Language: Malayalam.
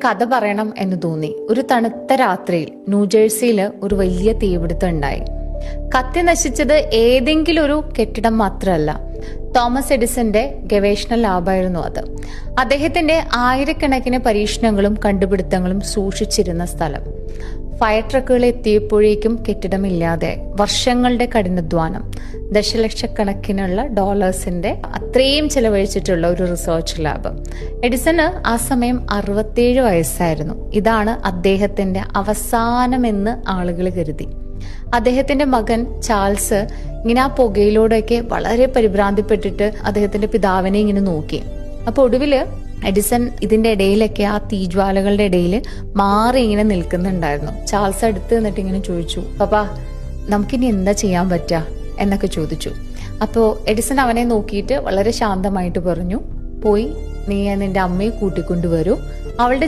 കഥ പറയണം എന്ന് തോന്നി. ഒരു തണുത്ത രാത്രിയിൽ ന്യൂജേഴ്സിയിൽ ഒരു വലിയ തീപിടുത്തം ഉണ്ടായി. കത്തി നശിച്ചത് ഏതെങ്കിലും ഒരു കെട്ടിടം മാത്രമല്ല, തോമസ് എഡിസന്റെ ഗവേഷണ ലാബായിരുന്നു അത്. അദ്ദേഹത്തിന്റെ ആയിരക്കണക്കിന് പരീക്ഷണങ്ങളും കണ്ടുപിടുത്തങ്ങളും സൂക്ഷിച്ചിരുന്ന സ്ഥലം. ഫയർ ട്രക്കുകൾ എത്തിയപ്പോഴേക്കും കെട്ടിടമില്ലാതെ വർഷങ്ങളുടെ കഠിനാധ്വാനം, ദശലക്ഷക്കണക്കിനുള്ള ഡോളേഴ്സിന്റെ അത്രയും ചെലവഴിച്ചിട്ടുള്ള ഒരു റിസർച്ച് ലാബ്. എഡിസന് ആ സമയം 67 വയസ്സായിരുന്നു. ഇതാണ് അദ്ദേഹത്തിന്റെ അവസാനമെന്ന് ആളുകൾ കരുതി. അദ്ദേഹത്തിന്റെ മകൻ ചാൾസ് ഇങ്ങനെ ആ പുകയിലൂടെയൊക്കെ വളരെ പരിഭ്രാന്തിപ്പെട്ടിട്ട് അദ്ദേഹത്തിന്റെ പിതാവിനെ ഇങ്ങനെ നോക്കി. അപ്പൊ ഒടുവില് എഡിസൺ ഇതിന്റെ ഇടയിലൊക്കെ ആ തീജ്വാലകളുടെ ഇടയിൽ മാറി ഇങ്ങനെ നിൽക്കുന്നുണ്ടായിരുന്നു. ചാൾസ് അടുത്ത് നിന്നിട്ട് ഇങ്ങനെ ചോദിച്ചു, പപ്പാ നമുക്കിനി എന്താ ചെയ്യാൻ പറ്റുക എന്നൊക്കെ ചോദിച്ചു. അപ്പോൾ എഡിസൺ അവനെ നോക്കിയിട്ട് വളരെ ശാന്തമായിട്ട് പറഞ്ഞു, പോയി നീ നിന്റെ അമ്മയെ കൂട്ടിക്കൊണ്ടുവരൂ, അവളുടെ